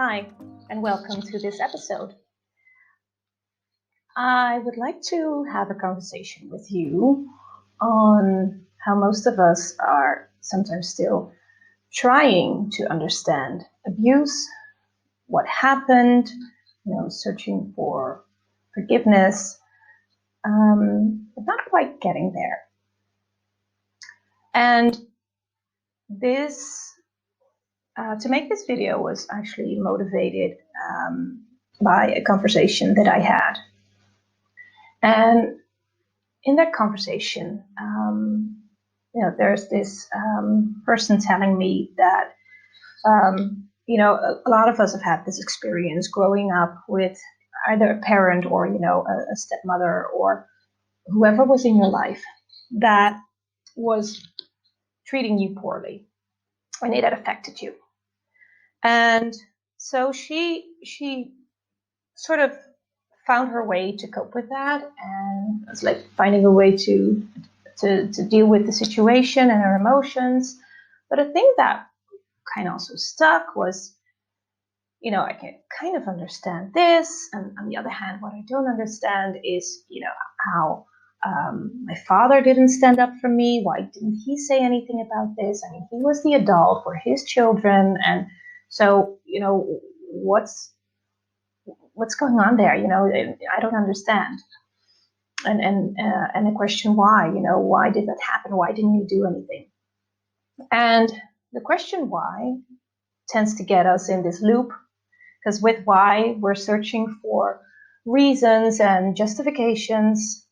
Hi, and welcome to this episode. I would like to have a conversation with you on how most of us are sometimes still trying to understand abuse, what happened, searching for forgiveness, but not quite getting there. And this, to make this video was actually motivated by a conversation that I had. And in that conversation, there's this person telling me that, a lot of us have had this experience growing up with either a parent or, a stepmother or whoever was in your life that was treating you poorly and it had affected you. And so she sort of found her way to cope with that, and it's like finding a way to deal with the situation and her emotions. But a thing that kind of also stuck was, I can kind of understand this, and on the other hand, what I don't understand is, how my father didn't stand up for me. Why didn't he say anything about this? I mean, he was the adult for his children, and so, what's going on there? I don't understand. And the question why, why did that happen? Why didn't you do anything? And the question why tends to get us in this loop, because with why we're searching for reasons and justifications,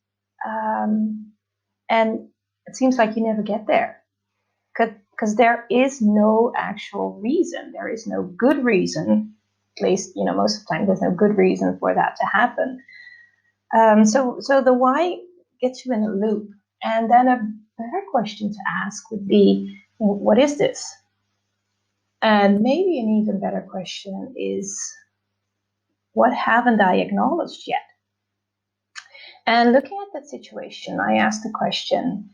and it seems like you never get there, because there is no actual reason. There is no good reason. At least, most of the time, there's no good reason for that to happen. So the why gets you in a loop. And then a better question to ask would be, what is this? And maybe an even better question is, what haven't I acknowledged yet? And looking at that situation, I asked the question,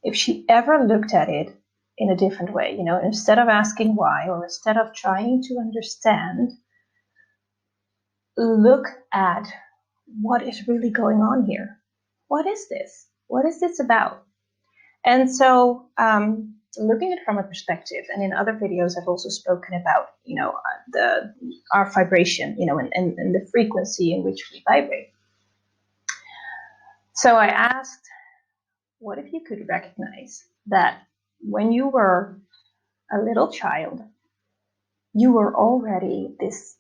if she ever looked at it in a different way, instead of asking why, or instead of trying to understand, look at what is really going on here. What is this? What is this about? And so, looking at it from a perspective, and in other videos, I've also spoken about, our vibration, and the frequency in which we vibrate. So I asked, what if you could recognize that when you were a little child, you were already this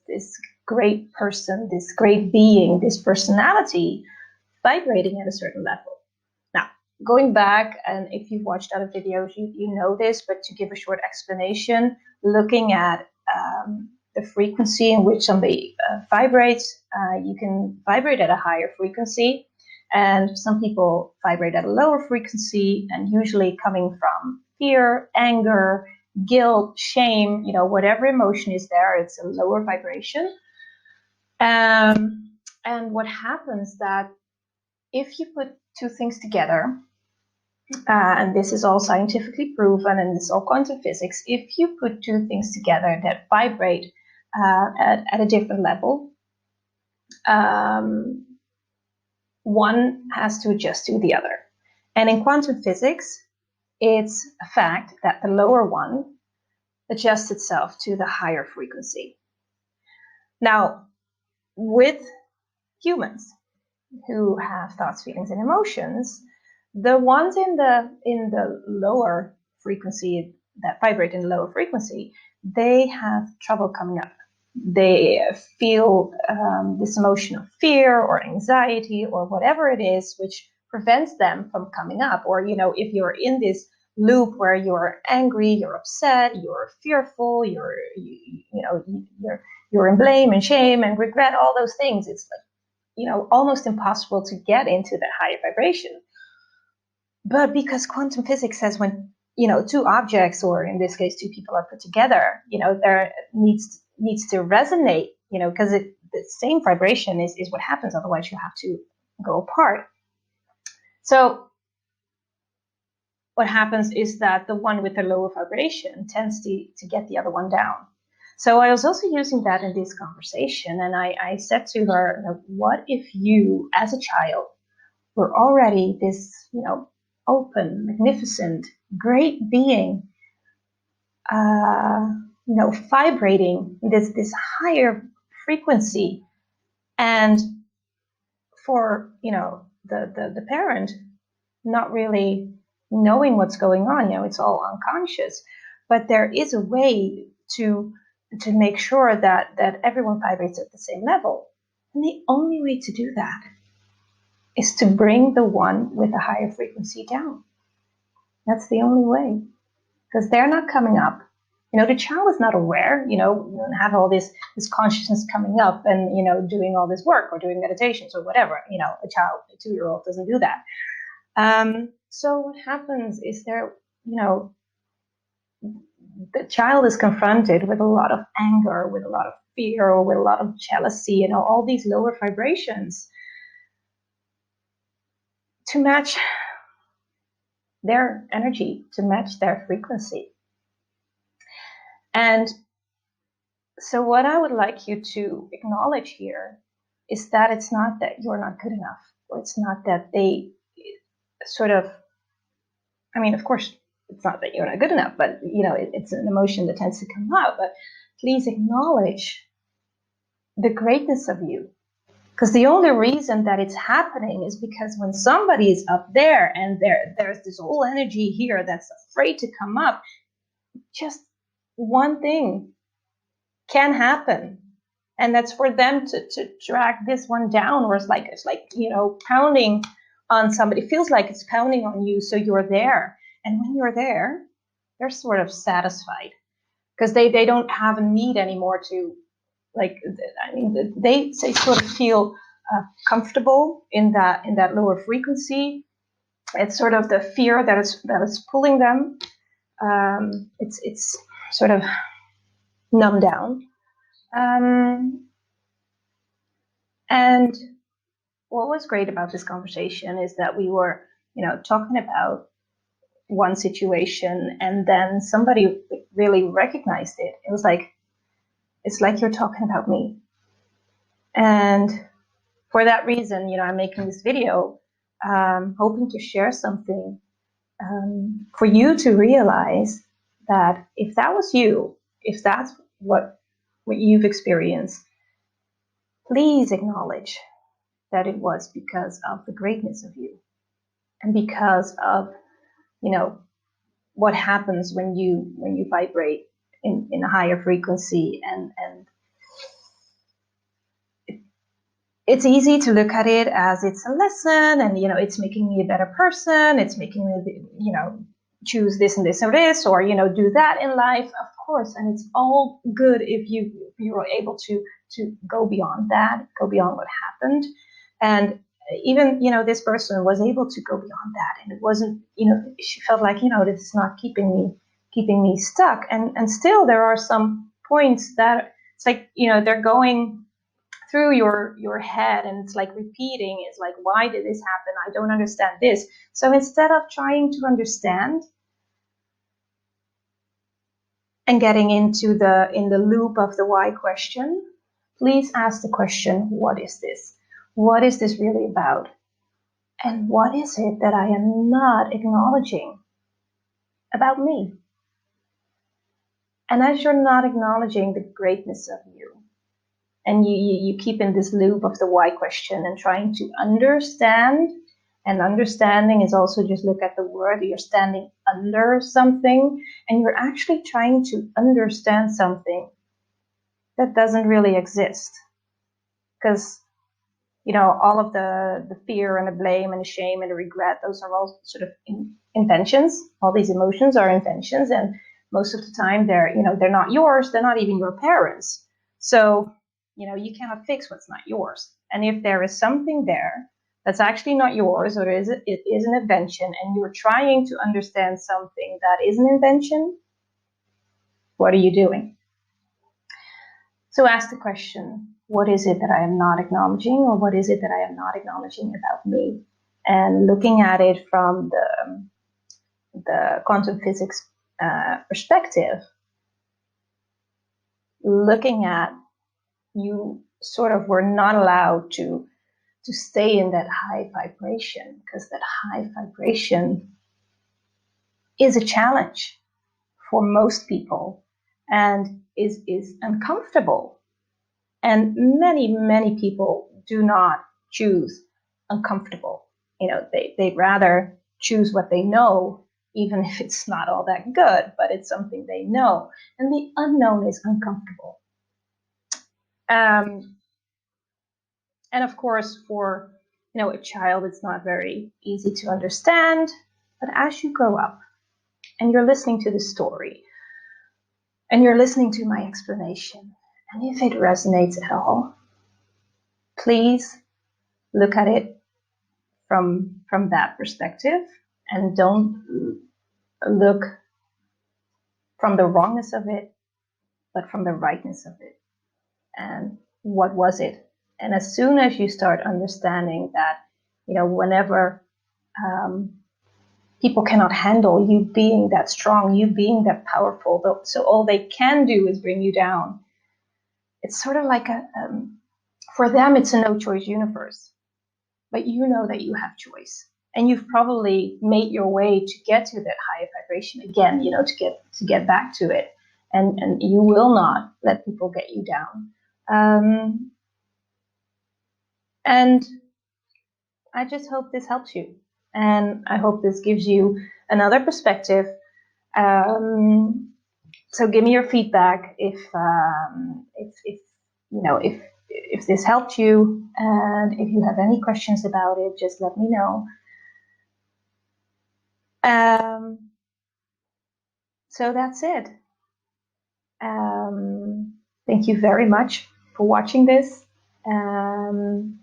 great person, this great being, this personality vibrating at a certain level. Now, going back, and if you've watched other videos, you know this, but to give a short explanation, looking at the frequency in which somebody vibrates, you can vibrate at a higher frequency, and some people vibrate at a lower frequency, and usually coming from fear, anger, guilt, shame, whatever emotion is there, it's a lower vibration. And what happens that if you put two things together, and this is all scientifically proven, and it's all quantum physics, if you put two things together that vibrate at a different level, one has to adjust to the other. And in quantum physics, it's a fact that the lower one adjusts itself to the higher frequency. Now, with humans who have thoughts, feelings, and emotions, the ones in the lower frequency, that vibrate in the lower frequency, they have trouble coming up. They feel this emotion of fear or anxiety or whatever it is, which prevents them from coming up. Or, if you're in this loop where you're angry, you're upset, you're fearful, you're in blame and shame and regret, all those things, it's like, almost impossible to get into that higher vibration. But because quantum physics says when, two objects, or in this case, two people are put together, there needs to resonate, because the same vibration is what happens. Otherwise, you have to go apart. So what happens is that the one with the lower vibration tends to get the other one down. So I was also using that in this conversation, and I said to her, what if you, as a child, were already this, open, magnificent, great being, vibrating this higher frequency, and for the parent not really knowing what's going on, it's all unconscious, but there is a way to make sure that everyone vibrates at the same level, and the only way to do that is to bring the one with a higher frequency down. That's the only way, because they're not coming up. The child is not aware, you don't have all this consciousness coming up and, doing all this work or doing meditations or whatever. A child, a 2-year-old doesn't do that. So what happens is the child is confronted with a lot of anger, with a lot of fear, or with a lot of jealousy, all these lower vibrations to match their energy, to match their frequency. And so what I would like you to acknowledge here is that it's not that you're not good enough, or it's not that they sort of, of course, it's not that you're not good enough, but, it's an emotion that tends to come out. But please acknowledge the greatness of you. Because the only reason that it's happening is because when somebody is up there and there's this whole energy here that's afraid to come up, just one thing can happen, and that's for them to drag this one down, or it's like pounding on somebody. It feels like it's pounding on you, so you're there, and when you're there, they're sort of satisfied, because they don't have a need anymore to, they sort of feel comfortable in that lower frequency. It's sort of the fear that is pulling them. It's sort of numb down. And what was great about this conversation is that we were, talking about one situation, and then somebody really recognized it. It was like, it's like you're talking about me. And for that reason, I'm making this video, hoping to share something for you to realize that if that was you, if that's what you've experienced, please acknowledge that it was because of the greatness of you, and because of, what happens when you vibrate in a higher frequency. And it's easy to look at it as it's a lesson, and it's making me a better person, it's making me choose this and this or this, or do that in life, of course. And it's all good if you are able to go beyond that, go beyond what happened. And even this person was able to go beyond that, and it wasn't, she felt like, this is not keeping me stuck. And still there are some points that it's like, they're going through your head, and it's like repeating. It's like, why did this happen? I don't understand this. So instead of trying to understand and getting in the loop of the why question, please ask the question, what is this? What is this really about? And what is it that I am not acknowledging about me? And as you're not acknowledging the greatness of you, and you keep in this loop of the why question and trying to understand, and understanding is also, just look at the word, you're standing under something, and you're actually trying to understand something that doesn't really exist. Because all of the fear and the blame and the shame and the regret, those are all sort of inventions. All these emotions are inventions, and most of the time they're not yours. They're not even your parents. So you cannot fix what's not yours. And if there is something there that's actually not yours, or it is an invention, and you're trying to understand something that is an invention, what are you doing? So ask the question, what is it that I am not acknowledging, or what is it that I am not acknowledging about me? And looking at it from the quantum physics perspective, looking at, you sort of were not allowed to stay in that high vibration, because that high vibration is a challenge for most people and is uncomfortable. And many people do not choose uncomfortable. They'd rather choose what they know, even if it's not all that good, but it's something they know. And the unknown is uncomfortable. And of course, for a child, it's not very easy to understand. But as you grow up and you're listening to the story and you're listening to my explanation, and if it resonates at all, please look at it from that perspective, and don't look from the wrongness of it, but from the rightness of it. And what was it? And as soon as you start understanding that, whenever people cannot handle you being that strong, you being that powerful, so all they can do is bring you down. It's sort of like for them, it's a no-choice universe. But you know that you have choice. And you've probably made your way to get to that higher vibration again, to get back to it. And you will not let people get you down. And I just hope this helps you. And I hope this gives you another perspective. So give me your feedback if this helped you, and if you have any questions about it, just let me know. So that's it. Thank you very much for watching this. And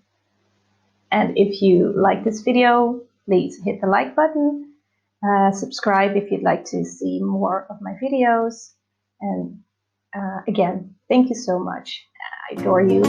if you like this video, please hit the like button. Subscribe if you'd like to see more of my videos. And again, thank you so much. I adore you.